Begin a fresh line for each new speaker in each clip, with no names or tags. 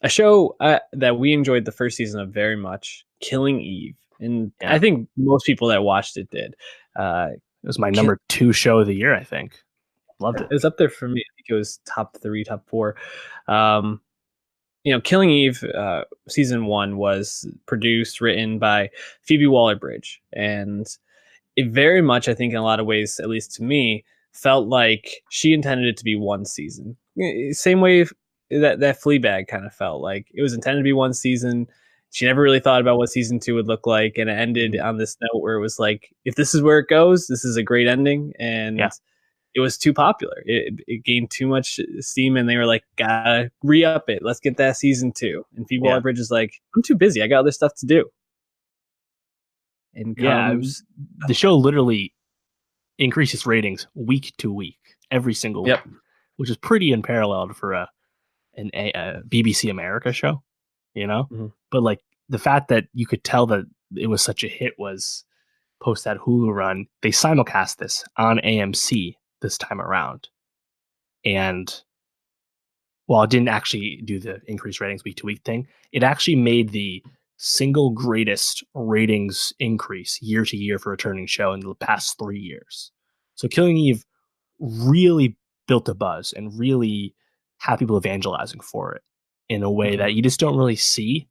A show that we enjoyed the first season of very much, Killing Eve, and I
Yeah,
think most people that watched it did. Uh,
it was my
Ki-
number 2 show of the year. I think loved
it
it.
was up there for me. I think it was top three, top four. Um, Killing Eve season one was produced, written by Phoebe Waller-Bridge, and it very much, I think, in a lot of ways, at least to me, felt like she intended it to be one season. Same way that Fleabag kind of felt like it was intended to be one season. She never really thought about what season two would look like, and it ended
Mhm.
on this note where it was like, if this is where it goes, this is a great ending,
Yeah,
and it was too popular. It gained too much steam, and they were like, "Gotta re-up it. Let's get that season two." And Phoebe
yeah,
Waller-Bridge is like, "I'm too busy. I got other stuff to do." And
yeah.
comes,
The show literally increases ratings week to week, every single week,
yep,
which is pretty unparalleled for a BBC America show, you know.
mhm.
But like the fact that you could tell that it was such a hit was post that Hulu run. They simulcast this on AMC this time around, and while it didn't actually do the increased ratings week to week thing, it actually made the single greatest ratings increase year to year for a returning show in the past 3 years. So Killing Eve really built a buzz and really had people evangelizing for it in a way
Mhm.
that you just don't really see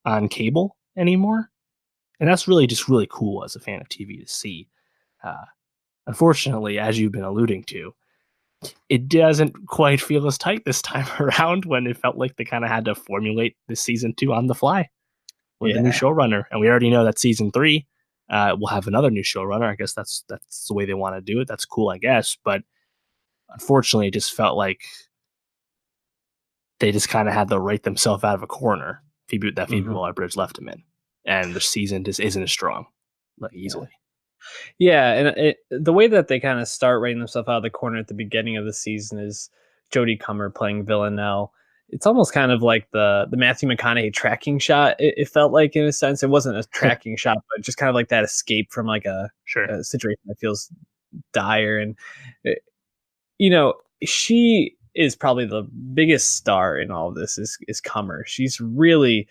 on cable anymore. And that's really just really cool as a fan of TV to see. Uh, Unfortunately, as you've been alluding to, it doesn't quite feel as tight this time around when it felt like they kind of had to formulate this season two on the fly with a new
Yeah.
showrunner. And we already know that season three will have another new showrunner. I guess that's the way they want to do it. That's cool, I guess. But unfortunately, it just felt like they just kind of had to write themselves out of a corner. Phoebe
Mhm.
Waller-Bridge left him in, and the season just isn't as strong, like
Yeah.
easily.
Yeah, and the way that they kind of start writing themselves out of the corner at the beginning of the season is Jodie Comer playing Villanelle. It's almost kind of like the Matthew McConaughey tracking shot. It felt like, in a sense, it wasn't a tracking shot, but just kind of like that escape from like
Sure.
a situation that feels dire. And uh, you know, she is probably the biggest star in all of this. Is Comer. She's really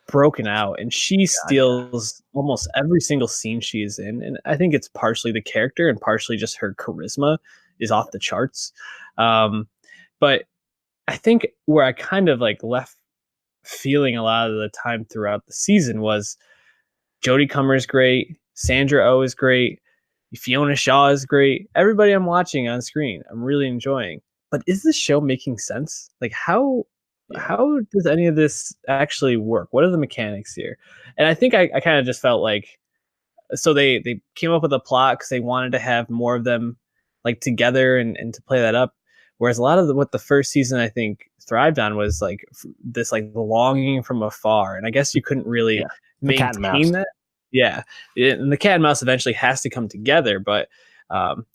broken out, and she
God, yeah.
steals almost every single scene she is in, and I think it's partially the character and partially just her charisma is off the charts. Um, but I think where I kind of like left feeling a lot of the time throughout the season was Jodie Comer is great, Sandra Oh is great, Fiona Shaw is great. Everybody I'm watching on screen, I'm really enjoying. But is this show making sense? Like
Yeah.
how does any of this actually work? What are the mechanics here? And I think I kind of just felt like, so they came up with a plot because they wanted to have more of them like together and to play that up. Whereas a lot of what the first season I think thrived on was like this like longing from afar, and I guess you couldn't really
Yeah. The cat and
maintain
mouse.
that. Yeah, and the cat and mouse eventually has to come together, but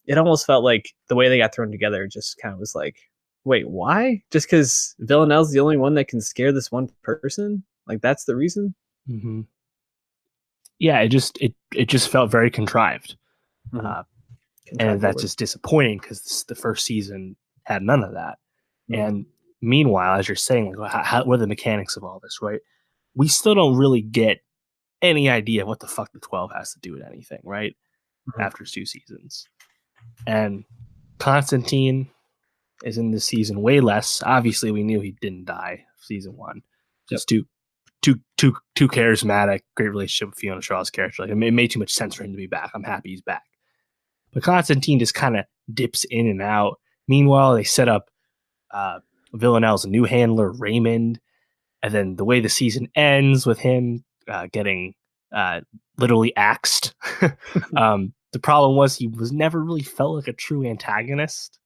it almost felt like the way they got thrown together just kind of was like, wait, why? Just because Villanelle's the only one that can scare this one person? Like that's the reason?
Hmm. Yeah, it just felt very contrived,
Mm-hmm.
uh, and
Contrived
that's
forward.
just disappointing because the first season had none of that.
Mm-hmm.
And meanwhile, as you're saying, like, what are the mechanics of all this, right? We still don't really get any idea what the fuck the 12 has to do with anything, right?
Mm-hmm.
After 2 seasons, and Constantine is in this season way less. Obviously, we knew he didn't die season one.
Yep.
Just too charismatic. Great relationship with Fiona Shaw's character. Like it made too much sense for him to be back. I'm happy he's back. But Constantine just kind of dips in and out. Meanwhile, they set up uh, Villanelle's new handler Raymond, and then the way the season ends with him getting uh, literally axed. The problem was he was never really felt like a true antagonist.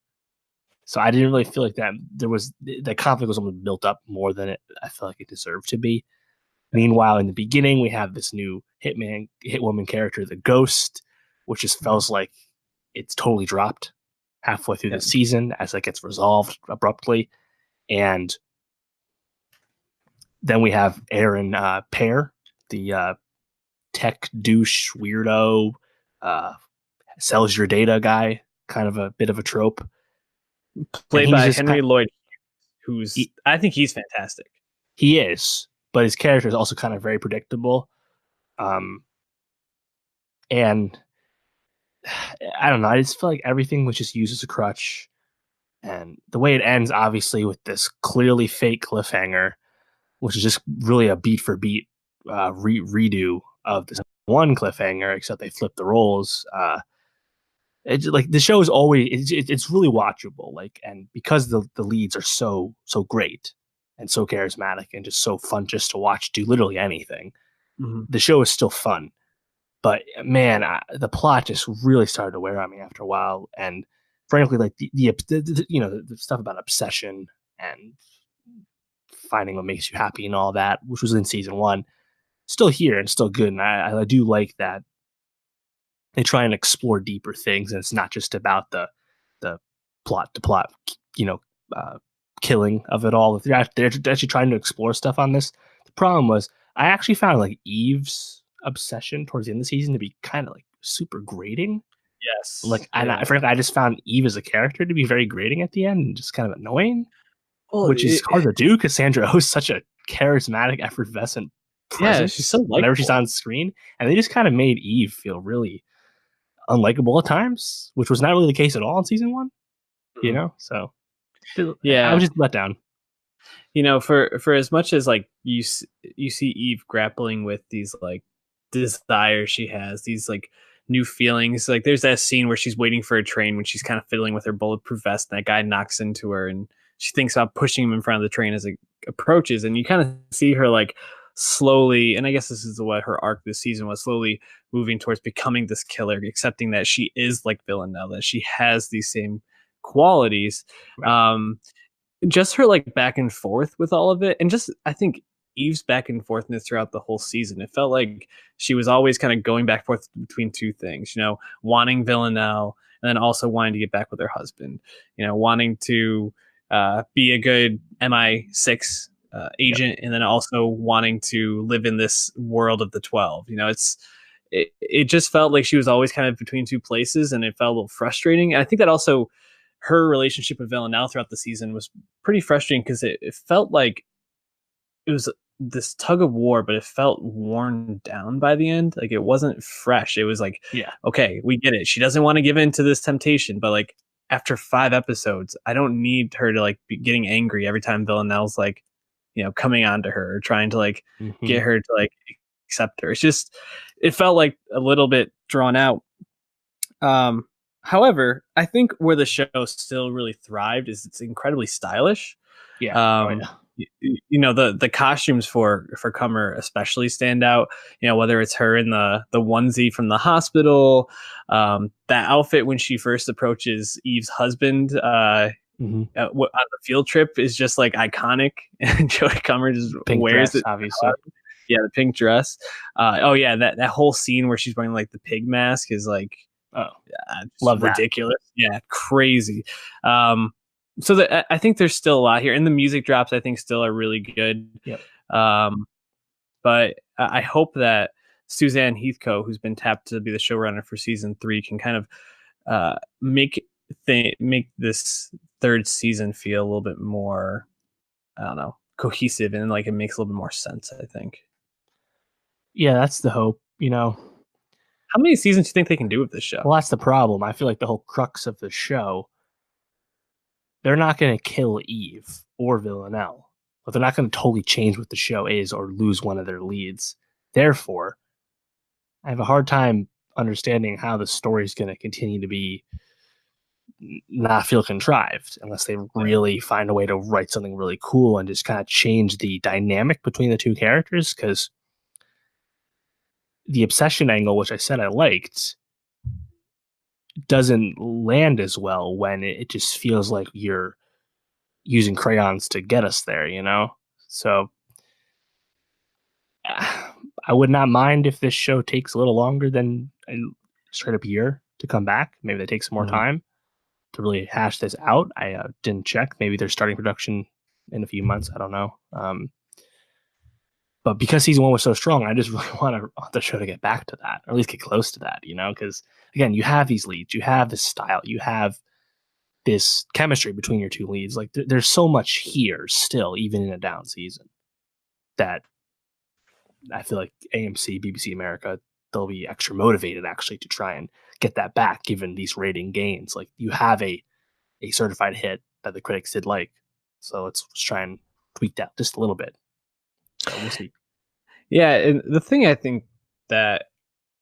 So I didn't really feel like that. There was the conflict was almost built up more than I felt like it deserved to be. Meanwhile, in the beginning, we have this new hitwoman character, the Ghost, which just
Mm-hmm.
feels like it's totally dropped halfway through the
Yep.
season as it gets resolved abruptly. And then we have Aaron Pear, the tech douche weirdo, uh, sells your data guy, kind of a bit of a trope. And
Played
he's
by
just kind
Henry Lloyd, who's
he,
I think he's fantastic.
he is, but his character is also kind of very predictable. Um, and I don't know. I just feel like everything was just used as a crutch. And the way it ends, obviously, with this clearly fake cliffhanger, which is just really a beat for beat redo of this one cliffhanger, except they flipped the roles. It's like the show is always it's really watchable. Like, and because the leads are so great and so charismatic and just so fun just to watch do literally anything,
Mhm.
the show is still fun. But man, the plot just really started to wear on me after a while, and frankly, like the stuff about obsession and finding what makes you happy and all that, which was in season one, still here and still good. And I do like that they try and explore deeper things, and it's not just about the plot to plot, you know, uh, killing of it all. They're actually trying to explore stuff on this. The problem was I actually found like Eve's obsession towards the end of the season to be kind of like super grating.
Yes.
Like,
Yeah.
frankly, I just found Eve as a character to be very grating at the end and just kind of annoying,
Well,
which is hard to do because Sandra Oh is such a charismatic, effervescent
yeah, she's so
presence whenever she's
likable.
on screen, and they just kind of made Eve feel really unlikable at times, which was not really the case at all in season one. You
Mhm.
know, so I was
Yeah.
just let down.
For as much as like you see Eve grappling with these like desires she has, these like new feelings. Like there's that scene where she's waiting for a train when she's kind of fiddling with her bulletproof vest, and that guy knocks into her, and she thinks about pushing him in front of the train as it approaches, and you kind of see her like slowly, and I guess this is what her arc this season was, slowly moving towards becoming this killer, accepting that she is like villain now, that she has these same qualities.
Right.
Um, just her like back and forth with all of it, and just I think Eve's back and forthness throughout the whole season. It felt like she was always kind of going back and forth between two things, wanting Villanelle and then also wanting to get back with her husband, wanting to be a good MI6
Yep.
agent, and then also wanting to live in this world of the 12. It just felt like she was always kind of between two places, and it felt a little frustrating. And I think that also her relationship with Villanelle throughout the season was pretty frustrating because it felt like it was this tug of war, but it felt worn down by the end. Like it wasn't fresh. It was like,
Yeah.
okay, we get it. She doesn't want to give in to this temptation, but like after 5 episodes, I don't need her to like be getting angry every time Villanelle's like, coming on to her or trying to like
Hmm.
get her to like accept her. It's just, it felt like a little bit drawn out. um, However, I think where the show still really thrived is it's incredibly stylish.
Yeah. Oh
Um,
yeah.
the costumes for Cummer especially stand out. Whether it's her in the onesie from the hospital, that outfit when she first approaches Eve's husband
Hmm.
on the field trip is just like iconic, and Joey Cummer just
Pink
wears
dress,
it.
obviously.
Yeah, the pink dress. Oh yeah, that whole scene where she's wearing like the pig mask is like
Oh,
just
love that.
ridiculous. Yeah, crazy. Um, so I think there's still a lot here, and the music drops I think still are really good.
Yep.
Um, but I hope that Suzanne Heathcote, who's been tapped to be the showrunner for season 3, can kind of make this third season feel a little bit more, I don't know, cohesive, and like it makes a little bit more sense. I think.
Yeah, that's the hope.
How many seasons do you think they can do with this show?
Well, that's the problem. I feel like the whole crux of the show, they're not going to kill Eve or Villanelle, but they're not going to totally change what the show is or lose one of their leads. Therefore, I have a hard time understanding how the story is going to continue to be not feel contrived unless they really find a way to write something really cool and just kind of change the dynamic between the two characters. Because the obsession angle, which I said I liked, doesn't land as well when it just feels like you're using crayons to get us there. So I would not mind if this show takes a little longer than a straight up year to come back. Maybe they take some more
Mhm.
time to really hash this out. I didn't check. Maybe they're starting production in a few months. I don't know. But because season one was so strong, I just really want the show to get back to that, or at least get close to that. Because again, you have these leads, you have this style, you have this chemistry between your two leads. Like there's so much here still, even in a down season. that I feel like AMC, BBC America, they'll be extra motivated actually to try and get that back given these rating gains. Like you have a certified hit that the critics did like. So let's try and tweak that just a little bit. So we'll see.
Yeah, and the thing I think that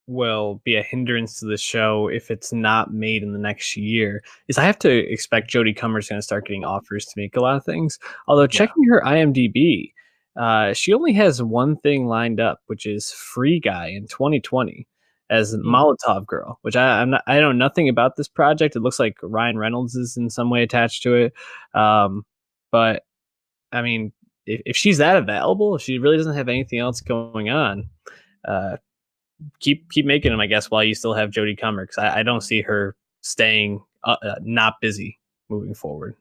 will be a hindrance to the show if it's not made in the next year is I have to expect Jodie Comer's going to start getting offers to make a lot of things. Although
Yeah.
checking her IMDb, she only has one thing lined up, which is Free Guy in 2020 as
Hmm.
Molotov Girl, which I know nothing about this project. It looks like Ryan Reynolds is in some way attached to it, but I mean, if she's that available, if she really doesn't have anything else going on, uh, keep making them, I guess, while you still have Jodie Comer, because I don't see her staying not busy moving forward.